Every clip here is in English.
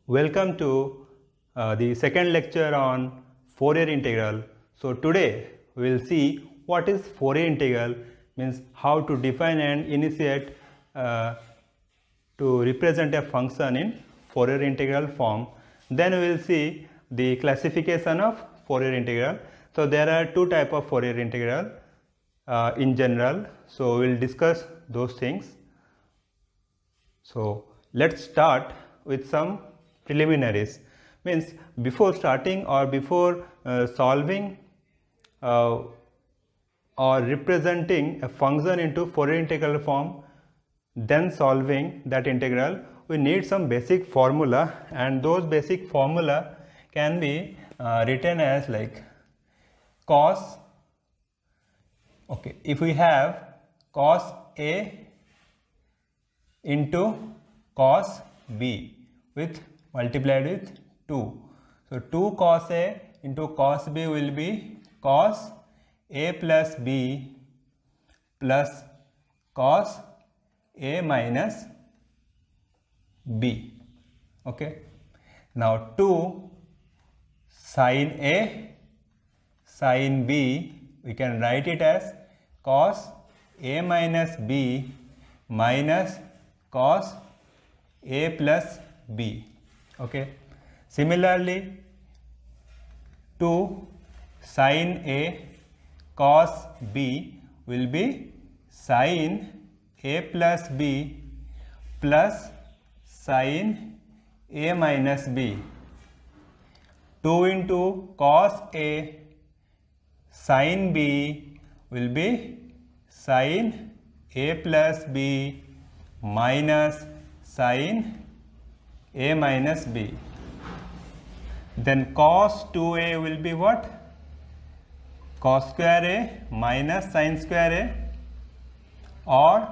Welcome to the second lecture on Fourier integral. So today we will see what is Fourier integral, means how to define and initiate to represent a function in Fourier integral form. Then we will see the classification of Fourier integral. So there are two types of Fourier integral in general. So we will discuss those things. So let's start with some preliminaries. Means before starting or before solving or representing a function into Fourier integral form, then solving that integral, we need some basic formula, and those basic formula can be written as like cos. Okay, if we have cos A into cos B with multiplied with 2. So 2 cos A into cos B will be cos A plus B plus cos A minus B. Okay. Now 2 sin A sin B, we can write it as cos A minus B minus cos A plus B. Okay. Similarly, 2 sin A cos B will be sin A plus B plus sin A minus B. 2 into cos A sin B will be sin A plus B minus sin A minus B. Then cos 2A will be what? Cos square A minus sin square A, or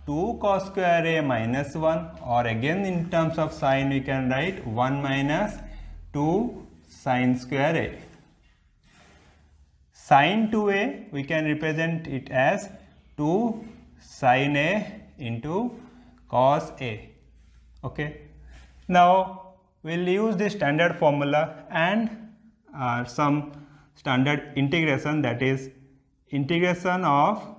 2 cos square A minus 1, or again in terms of sin we can write 1 minus 2 sin square A. Sin 2A we can represent it as 2 sin A into cos A. Okay. Now we will use the standard formula and some standard integration, that is integration of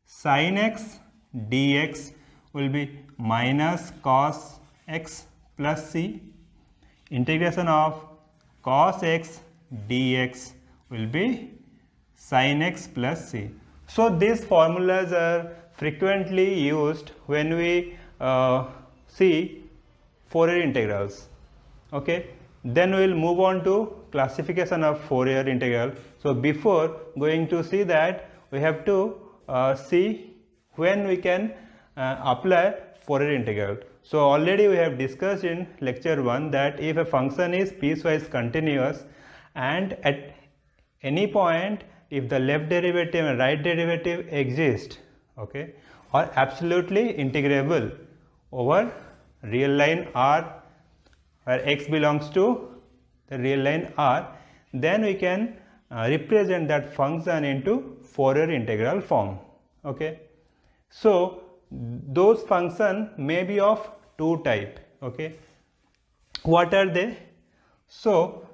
sin x dx will be minus cos x plus c. Integration of cos x dx will be sin x plus c. So these formulas are frequently used when we see Fourier integrals. Okay, then we will move on to classification of Fourier integral. So before going to see that, we have to see when we can apply Fourier integral. So already we have discussed in lecture 1 that if a function is piecewise continuous and at any point if the left derivative and right derivative exist, okay, or absolutely integrable over real line R, where x belongs to the real line R, then we can represent that function into Fourier integral form. Okay. So those functions may be of two type. Okay. What are they? So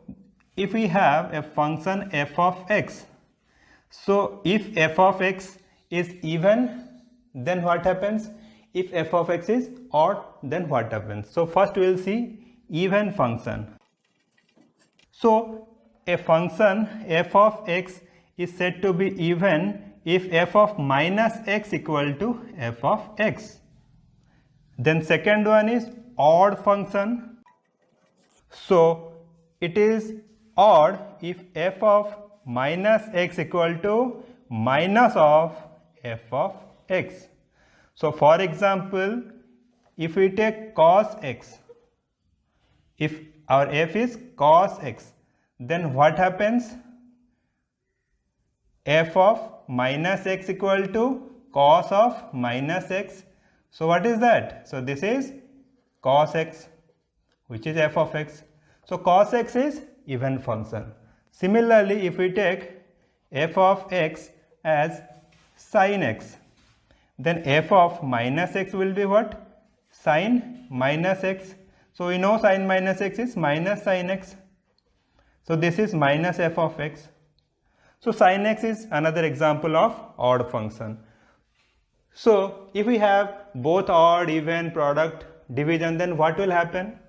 if we have a function f of x, so if f of x is even, then what happens? If f of x is odd, then what happens? So first we will see even function. So a function f of x is said to be even if f of minus x equal to f of x. Then second one is odd function. So it is odd if f of minus x equal to minus of f of x. So for example, if we take cos x, if our f is cos x, then what happens? F of minus x equal to cos of minus x. So what is that? So this is cos x, which is f of x. So cos x is even function. Similarly, if we take f of x as sin x, then f of minus x will be what? Sin minus x. So we know sine minus x is minus sine x. So this is minus f of x. So sine x is another example of odd function. So if we have both odd, even, product, division, then what will happen?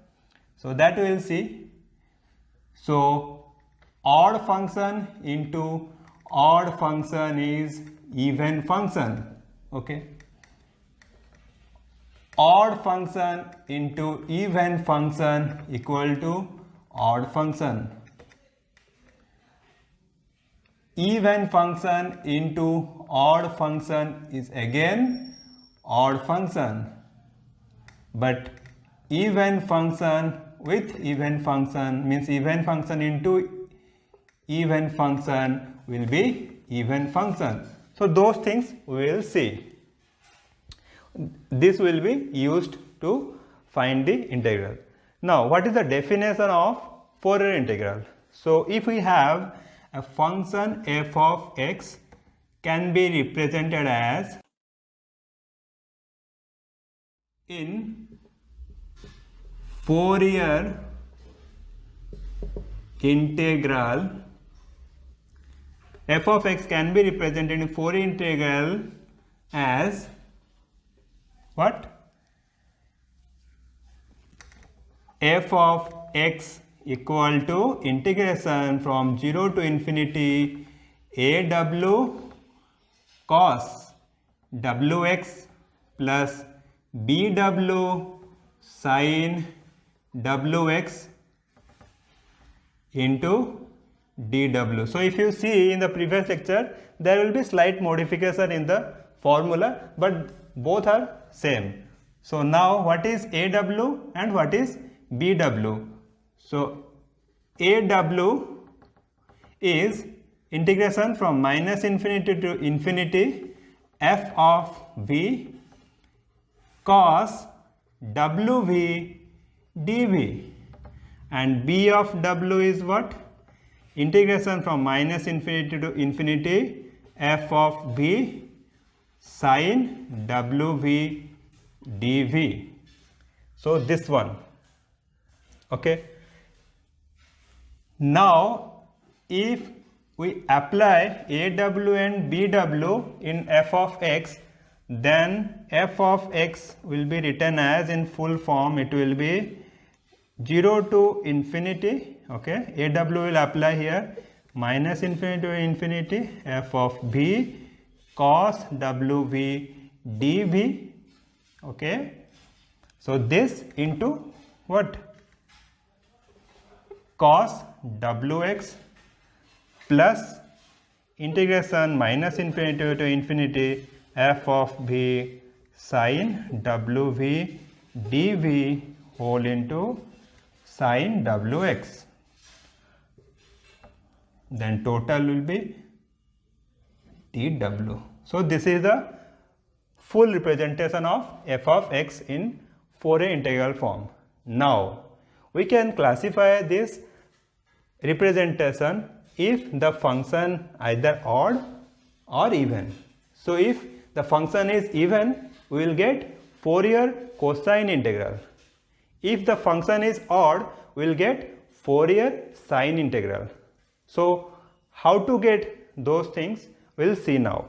So that we will see. So odd function into odd function is even function. Okay. Odd function into even function equal to odd function. Even function into odd function is again odd function, but even function with even function means even function into even function will be even function. So those things we will see. This will be used to find the integral. Now what is the definition of Fourier integral? So if we have a function f of x can be represented as in Fourier integral, f of x can be represented in Fourier integral as what? F of x equal to integration from 0 to infinity aw cos wx plus bw sin wx into dw. So if you see in the previous lecture, there will be slight modification in the formula, but both are same. So now what is aw and what is bw? So aw is integration from minus infinity to infinity f of v cos wv dv, and b of w is what? Integration from minus infinity to infinity f of v sin wv dv. So this one. Okay. Now if we apply aw and bw in f of x, then f of x will be written as in full form. It will be 0 to infinity. Okay, aw will apply here, minus infinity to infinity f of v cos wv dv. Okay, so this into what? Cos wx plus integration minus infinity to infinity f of v sin wv dv whole into sin wx. Then total will be dw. So this is the full representation of f of x in Fourier integral form. Now we can classify this representation if the function either odd or even. So if the function is even, we will get Fourier cosine integral. If the function is odd, we will get Fourier sine integral. So how to get those things, we will see now.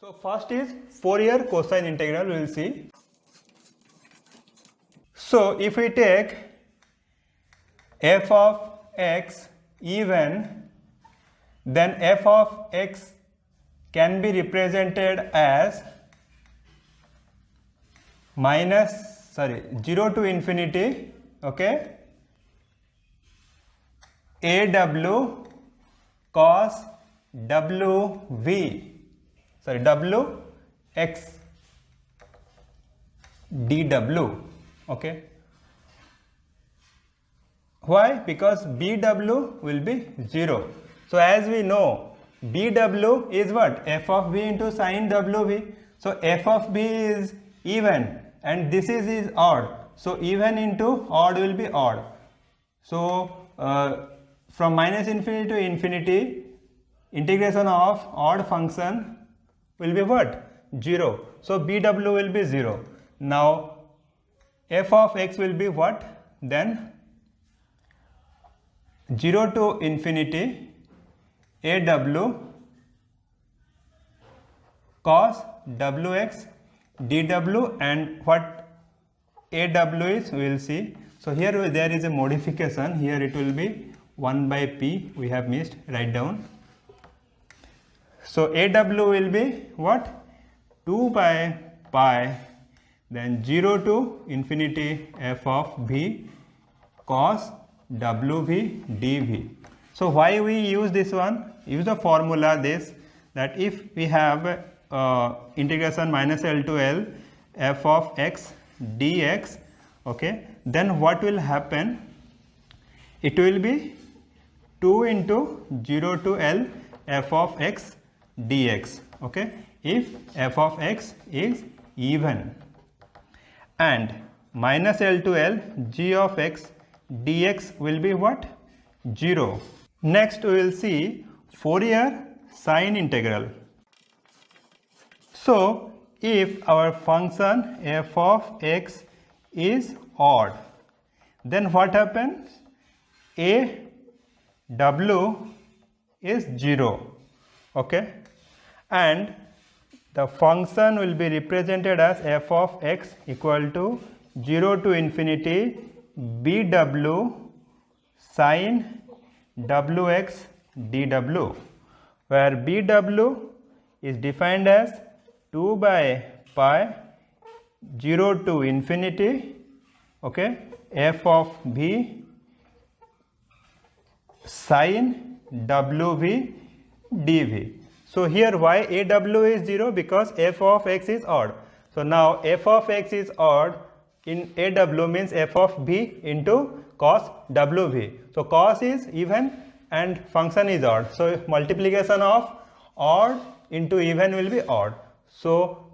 So first is Fourier cosine integral, we will see. So if we take f of x even, then f of x can be represented as 0 to infinity, okay, aw cos wx dw. Okay, why? Because bw will be 0. So as we know, bw is what? F of v into sin wv. So f of v is even and this is odd. So even into odd will be odd. So from minus infinity to infinity, integration of odd function will be what? 0. So bw will be 0. Now f of x will be what? Then 0 to infinity aw cos wx dw, and what aw is we will see. So here there is a modification, here it will be 1 by p, we have missed, write down. So aw will be what? 2 by pi, then 0 to infinity f of v cos wv dv. So why we use this one? Use the formula this, that if we have integration minus L to L f of x dx, okay, then what will happen? It will be 2 into 0 to L f of x dx, okay, if f of x is even, and minus L to L g of x dx will be what? 0. Next we will see Fourier sine integral. So if our function f of x is odd, then what happens? A w is 0, okay, and the function will be represented as f of x equal to 0 to infinity bw sine wx dw, where bw is defined as 2 by pi 0 to infinity, okay, f of v sine wv dv. So here why aw is 0? Because f of x is odd. So now f of x is odd in aw means f of v into cos wv. So cos is even and function is odd. So multiplication of odd into even will be odd. So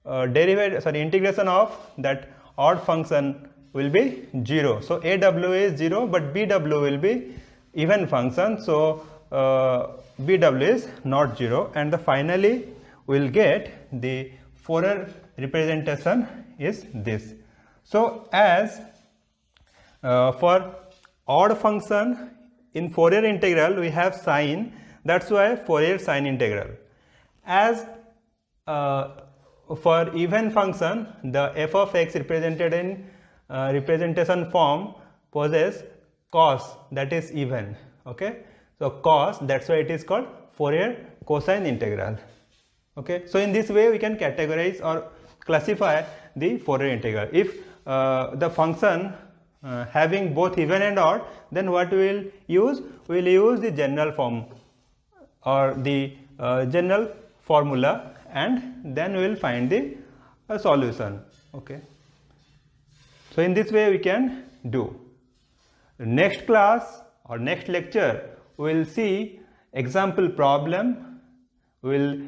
integration of that odd function will be 0. So aw is 0, but bw will be even function. So bw is not 0, and the finally we will get the Fourier representation is this. So as for odd function in Fourier integral we have sine, that's why Fourier sine integral. As for even function, the f of x represented in representation form possesses cos, that is even, okay. So cos, that's why it is called Fourier cosine integral, okay. So in this way we can categorize or classify the Fourier integral. If the function having both even and odd, then what we will use? We will use the general form or the general formula, and then we will find the solution, okay. So in this way we can do. Next class or next lecture we will see example problem. We will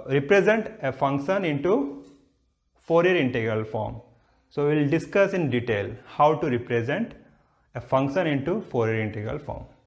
represent a function into Fourier integral form. So we will discuss in detail how to represent a function into Fourier integral form.